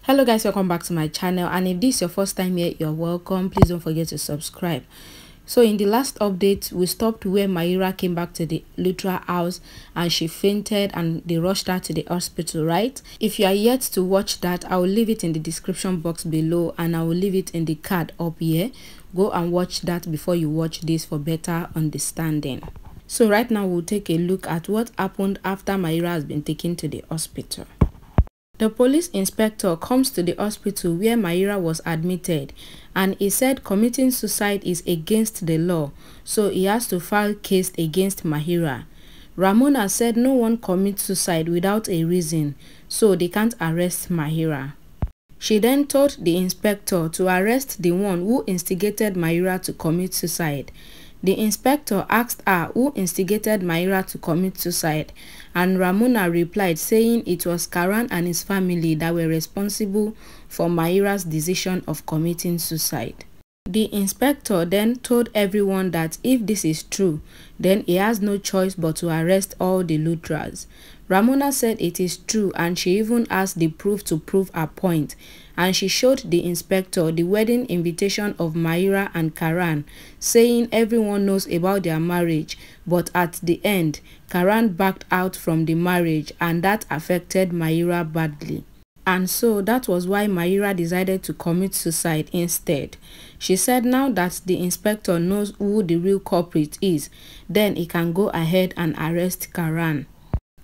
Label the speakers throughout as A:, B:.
A: Hello guys, welcome back to my channel, and if this is your first time here, you're welcome. Please don't forget to subscribe. So in the last update, we stopped where Mahira came back to the Luthra house and she fainted and they rushed her to the hospital, right? If you are yet to watch that, I will leave it in the description box below and I will leave it in the card up here. Go and watch that before you watch this for better understanding. So right now we'll take a look at what happened after Mahira has been taken to the hospital. The police inspector comes to the hospital where Mahira was admitted, and he said committing suicide is against the law, so he has to file case against Mahira. Ramona said no one commits suicide without a reason, so they can't arrest Mahira. She then told the inspector to arrest the one who instigated Mahira to commit suicide. The inspector asked her who instigated Mahira to commit suicide, and Ramona replied saying it was Karan and his family that were responsible for Mahira's decision of committing suicide. The inspector then told everyone that if this is true, then he has no choice but to arrest all the Luthras. Ramona said it is true, and she even asked the proof to prove her point, and she showed the inspector the wedding invitation of Mahira and Karan, saying everyone knows about their marriage, but at the end, Karan backed out from the marriage and that affected Mahira badly. And so that was why Mahira decided to commit suicide instead. She said now that the inspector knows who the real culprit is, then he can go ahead and arrest Karan.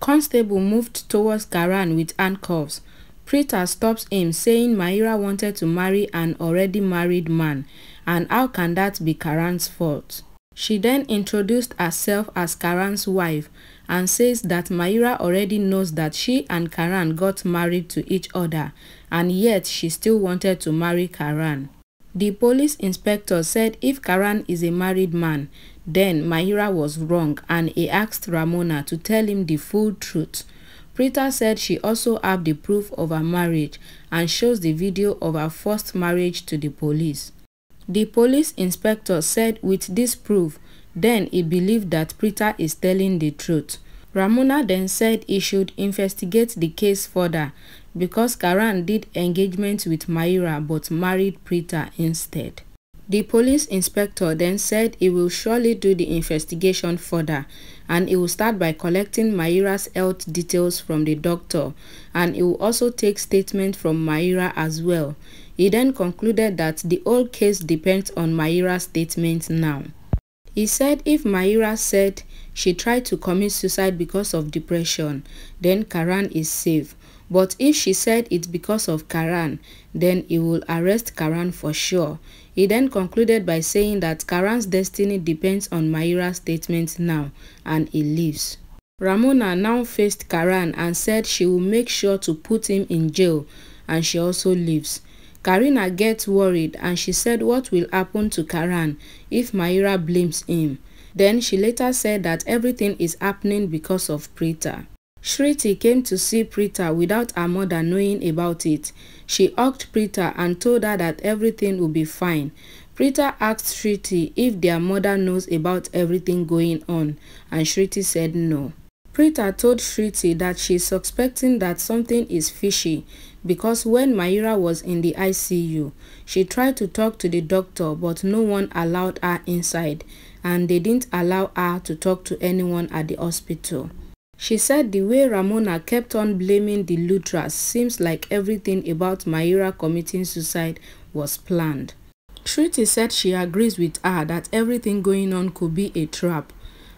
A: Constable moved towards Karan with handcuffs. Preeta stops him, saying Mahira wanted to marry an already married man, and how can that be Karan's fault? She then introduced herself as Karan's wife and says that Mahira already knows that she and Karan got married to each other, and yet she still wanted to marry Karan. The police inspector said if Karan is a married man, then Mahira was wrong, and he asked Ramona to tell him the full truth. Preeta said she also had the proof of her marriage and shows the video of her first marriage to the police. The police inspector said with this proof, then he believed that Preeta is telling the truth. Ramona then said he should investigate the case further because Karan did engagement with Mahira but married Preeta instead. The police inspector then said he will surely do the investigation further, and he will start by collecting Mahira's health details from the doctor, and he will also take statement from Mahira as well. He then concluded that the whole case depends on Mahira's statement now. He said if Mahira said she tried to commit suicide because of depression, then Karan is safe. But if she said it's because of Karan, then he will arrest Karan for sure. He then concluded by saying that Karan's destiny depends on Mahira's statement now, and he leaves. Ramona now faced Karan and said she will make sure to put him in jail, and she also leaves. Karina gets worried and she said what will happen to Karan if Mahira blames him. Then she later said that everything is happening because of Preeta. Shriti came to see Preeta without her mother knowing about it. She hugged Preeta and told her that everything will be fine. Preeta asked Shriti if their mother knows about everything going on, and Shriti said no. Preeta told Shriti that she is suspecting that something is fishy because when Mahira was in the ICU, she tried to talk to the doctor but no one allowed her inside, and they didn't allow her to talk to anyone at the hospital. She said the way Ramona kept on blaming the Luthras seems like everything about Mahira committing suicide was planned. Shriti said she agrees with her that everything going on could be a trap.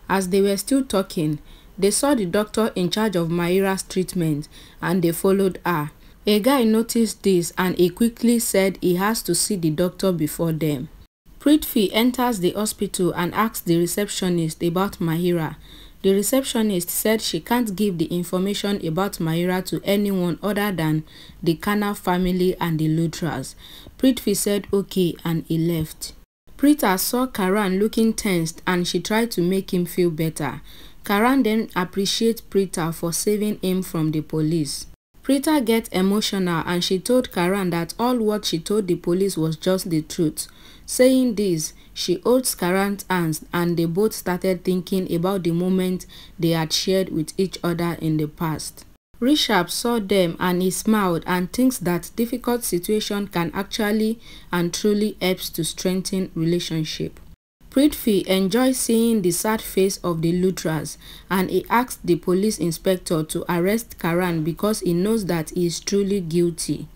A: As they were still talking, they saw the doctor in charge of Mahira's treatment and they followed her. A guy noticed this and he quickly said he has to see the doctor before them. Prithvi enters the hospital and asks the receptionist about Mahira. The receptionist said she can't give the information about Mahira to anyone other than the Khanna family and the Luthras. Prithvi said okay and he left. Preeta saw Karan looking tensed and she tried to make him feel better. Karan then appreciates Preeta for saving him from the police. Preeta gets emotional and she told Karan that all what she told the police was just the truth. Saying this, she holds Karan's hands and they both started thinking about the moment they had shared with each other in the past. Rishabh saw them and he smiled and thinks that difficult situation can actually and truly help to strengthen relationship. Prithvi enjoys seeing the sad face of the Luthras and he asked the police inspector to arrest Karan because he knows that he is truly guilty.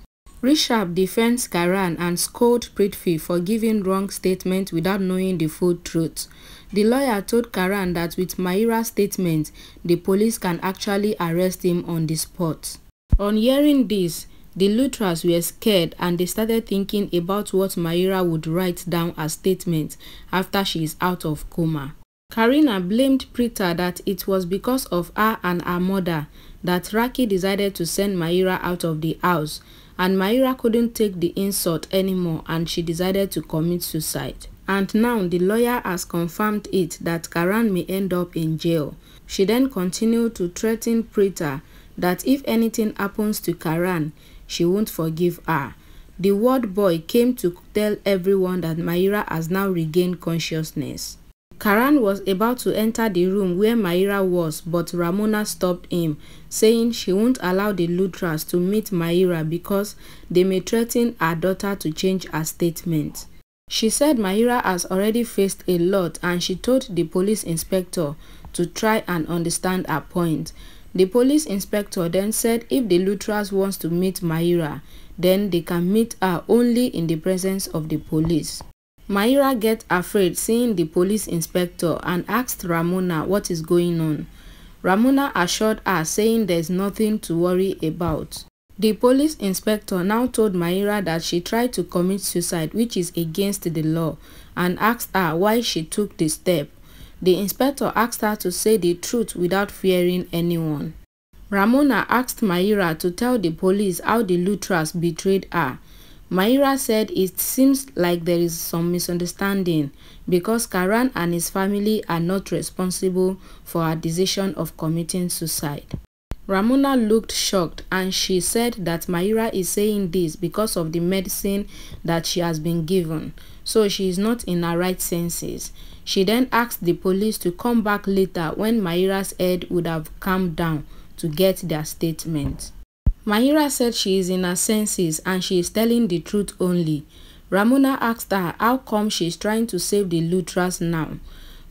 A: Rishabh defends Karan and scolds Prithvi for giving wrong statements without knowing the full truth. The lawyer told Karan that with Mahira's statement, the police can actually arrest him on the spot. On hearing this, the Luthras were scared and they started thinking about what Mahira would write down as statements after she is out of coma. Karina blamed Preeta that it was because of her and her mother that Raki decided to send Mahira out of the house, and Mahira couldn't take the insult anymore and she decided to commit suicide. And now the lawyer has confirmed it that Karan may end up in jail. She then continued to threaten Preeta that if anything happens to Karan, she won't forgive her. The ward boy came to tell everyone that Mahira has now regained consciousness. Karan was about to enter the room where Mahira was, but Ramona stopped him, saying she won't allow the Luthras to meet Mahira because they may threaten her daughter to change her statement. She said Mahira has already faced a lot and she told the police inspector to try and understand her point. The police inspector then said if the Luthras wants to meet Mahira, then they can meet her only in the presence of the police. Mahira gets afraid seeing the police inspector and asked Ramona what is going on. Ramona assured her, saying there's nothing to worry about. The police inspector now told Mahira that she tried to commit suicide, which is against the law, and asked her why she took the step. The inspector asked her to say the truth without fearing anyone. Ramona asked Mahira to tell the police how the Luthras betrayed her. Mahira said it seems like there is some misunderstanding because Karan and his family are not responsible for her decision of committing suicide. Ramona looked shocked and she said that Mahira is saying this because of the medicine that she has been given, so she is not in her right senses. She then asked the police to come back later when Mahira's head would have calmed down to get their statement. Mahira said she is in her senses and she is telling the truth only. Ramona asked her how come she is trying to save the Luthras now.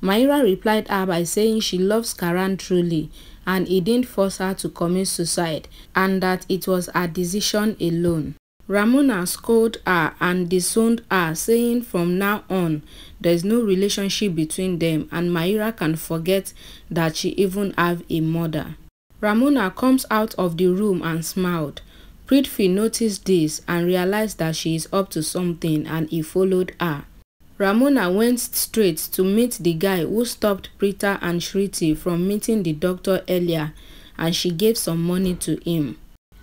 A: Mahira replied her by saying she loves Karan truly and he didn't force her to commit suicide and that it was her decision alone. Ramona scolded her and disowned her, saying from now on there is no relationship between them and Mahira can forget that she even have a mother. Ramona comes out of the room and smiled. Prithvi noticed this and realized that she is up to something and he followed her. Ramona went straight to meet the guy who stopped Preeta and Shriti from meeting the doctor earlier and she gave some money to him.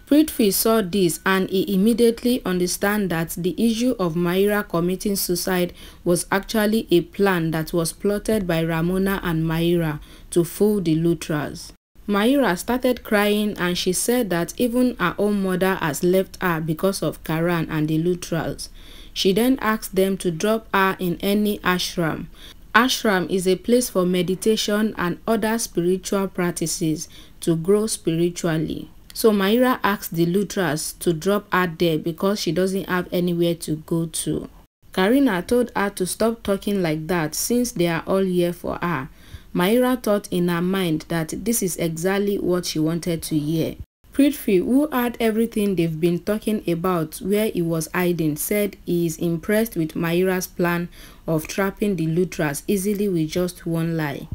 A: Prithvi saw this and he immediately understood that the issue of Mahira committing suicide was actually a plan that was plotted by Ramona and Mahira to fool the Luthras. Mahira started crying and she said that even her own mother has left her because of Karan and the Luthras. She then asked them to drop her in any ashram. Ashram is a place for meditation and other spiritual practices to grow spiritually. So Mahira asked the Luthras to drop her there because she doesn't have anywhere to go to. Karina told her to stop talking like that since they are all here for her. Mahira thought in her mind that this is exactly what she wanted to hear. Prithvi, who heard everything they've been talking about where he was hiding, said he is impressed with Mahira's plan of trapping the Luthras easily with just one lie.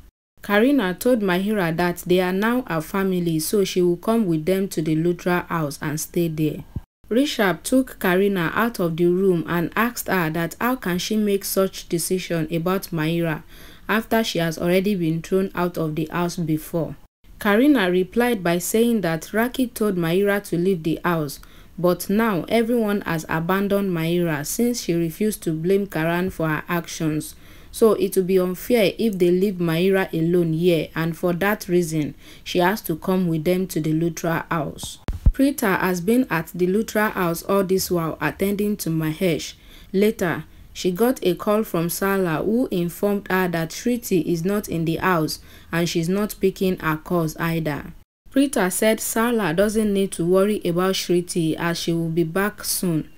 A: Karina told Mahira that they are now a family, so she will come with them to the Luthra house and stay there. Rishabh took Karina out of the room and asked her that how can she make such decision about Mahira after she has already been thrown out of the house before. Karina replied by saying that Raki told Mahira to leave the house, but now everyone has abandoned Mahira since she refused to blame Karan for her actions. So it will be unfair if they leave Mahira alone here, and for that reason, she has to come with them to the Luthra house. Preeta has been at the Luthra house all this while attending to Mahesh. Later, she got a call from Sala who informed her that Shriti is not in the house and she's not picking her calls either. Preeta said Sarla doesn't need to worry about Shriti as she will be back soon.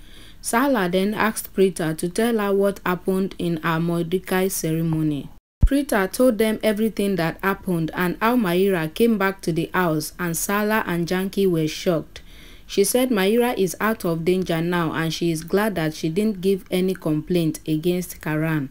A: Sarla then asked Preeta to tell her what happened in her Mordecai ceremony. Preeta told them everything that happened and how Mahira came back to the house, and Sarla and Janki were shocked. She said Mahira is out of danger now and she is glad that she didn't give any complaint against Karan.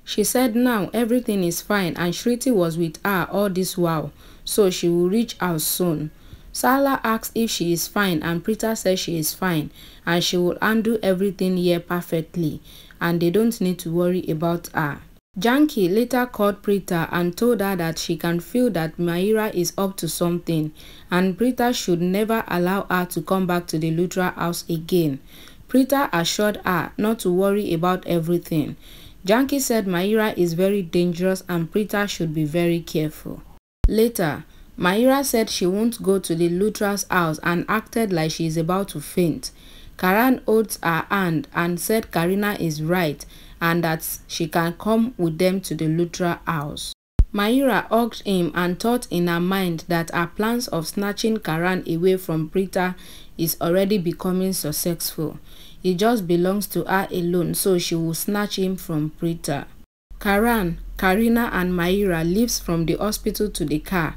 A: She said now everything is fine and Shriti was with her all this while, so she will reach out soon. Sarla asked if she is fine and Preeta said she is fine and she will handle everything here perfectly and they don't need to worry about her. Janki later called Preeta and told her that she can feel that Mahira is up to something and Preeta should never allow her to come back to the Luthra house again. Preeta assured her not to worry about everything. Janki said Mahira is very dangerous and Preeta should be very careful. Later, Mahira said she won't go to the Luthra's house and acted like she is about to faint. Karan holds her hand and said Karina is right and that she can come with them to the Luthra house. Mahira hugged him and thought in her mind that her plans of snatching Karan away from Preeta is already becoming successful. It just belongs to her alone, so she will snatch him from Preeta. Karan, Karina and Mahira leaves from the hospital to the car.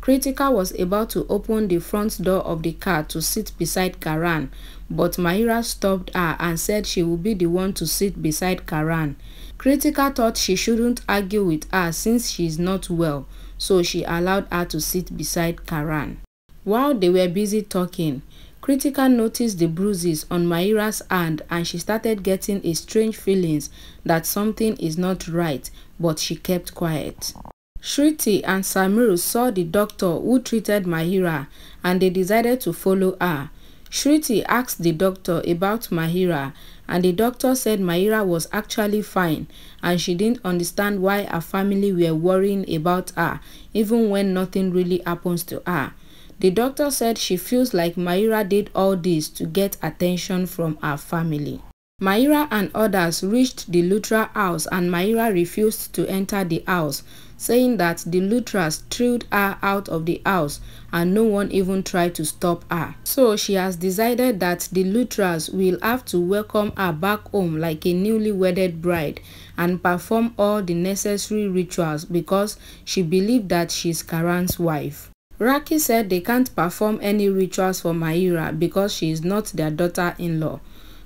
A: Kritika was about to open the front door of the car to sit beside Karan, but Mahira stopped her and said she would be the one to sit beside Karan. Kritika thought she shouldn't argue with her since she is not well, so she allowed her to sit beside Karan. While they were busy talking, Kritika noticed the bruises on Mahira's hand and she started getting a strange feeling that something is not right, but she kept quiet. Shriti and Samir saw the doctor who treated Mahira and they decided to follow her. Shriti asked the doctor about Mahira and the doctor said Mahira was actually fine and she didn't understand why her family were worrying about her even when nothing really happens to her. The doctor said she feels like Mahira did all this to get attention from her family. Mahira and others reached the Luthra house and Mahira refused to enter the house, saying that the Luthras threw her out of the house and no one even tried to stop her. So she has decided that the Luthras will have to welcome her back home like a newly wedded bride and perform all the necessary rituals because she believed that she's Karan's wife. Raki said they can't perform any rituals for Mahira because she is not their daughter-in-law.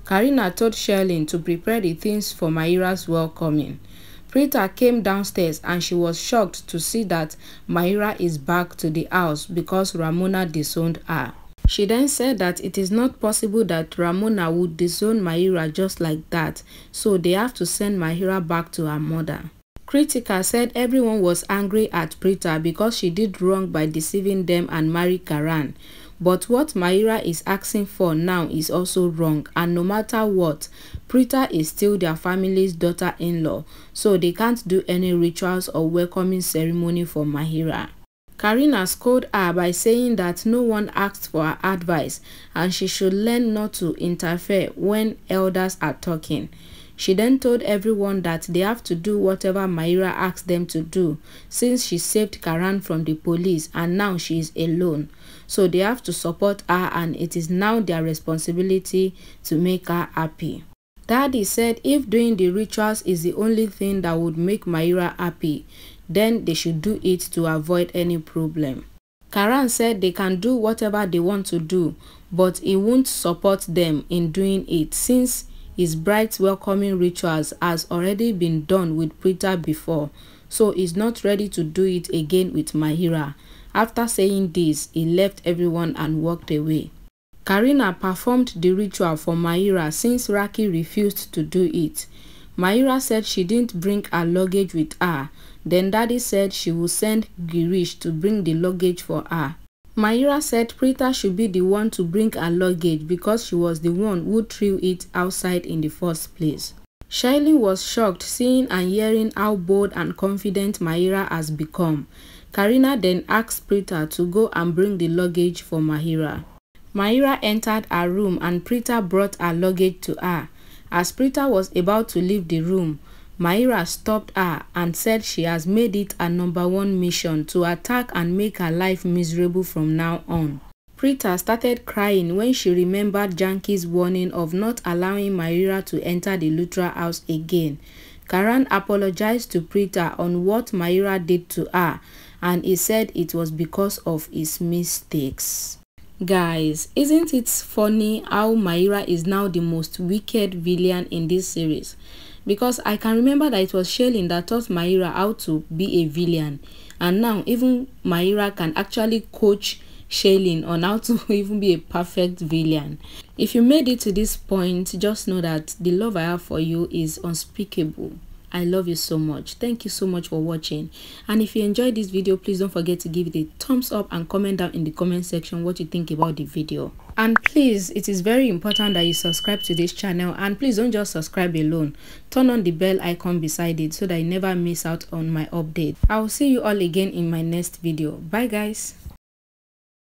A: Karina told Sherlyn to prepare the things for Mahira's welcoming. Preeta came downstairs and she was shocked to see that Mahira is back to the house because Ramona disowned her. She then said that it is not possible that Ramona would disown Mahira just like that, so they have to send Mahira back to her mother. Kritika said everyone was angry at Preeta because she did wrong by deceiving them and married Karan. But what Mahira is asking for now is also wrong, and no matter what, Preeta is still their family's daughter-in-law, so they can't do any rituals or welcoming ceremony for Mahira. Karina scolded her by saying that no one asked for her advice and she should learn not to interfere when elders are talking. She then told everyone that they have to do whatever Mahira asked them to do since she saved Karan from the police and now she is alone. So they have to support her and it is now their responsibility to make her happy. Daddy said if doing the rituals is the only thing that would make Mahira happy, then they should do it to avoid any problem. Karan said they can do whatever they want to do, but he won't support them in doing it since his bride's welcoming rituals has already been done with Preeta before, so he's not ready to do it again with Mahira. After saying this, he left everyone and walked away. Karina performed the ritual for Mahira since Raki refused to do it. Mahira said she didn't bring her luggage with her. Then Daddy said she will send Girish to bring the luggage for her. Mahira said Preeta should be the one to bring her luggage because she was the one who threw it outside in the first place. Shailene was shocked seeing and hearing how bold and confident Mahira has become. Karina then asked Preeta to go and bring the luggage for Mahira. Mahira entered her room and Preeta brought her luggage to her. As Preeta was about to leave the room, Mahira stopped her and said she has made it her #1 mission to attack and make her life miserable from now on. Preeta started crying when she remembered Janki's warning of not allowing Mahira to enter the Luthra house again. Karan apologized to Preeta on what Mahira did to her, and he said it was because of his mistakes. Guys, isn't it funny how Mahira is now the most wicked villain in this series? Because I can remember that it was Shailene that taught Mahira how to be a villain, and now even Mahira can actually coach Shailene on how to even be a perfect villain. If you made it to this point, just know that the love I have for you is unspeakable. I love you so much. Thank you so much for watching. And if you enjoyed this video, please don't forget to give it a thumbs up and comment down in the comment section what you think about the video. And please, it is very important that you subscribe to this channel, and please don't just subscribe alone. Turn on the bell icon beside it so that you never miss out on my update. I will see you all again in my next video. Bye guys.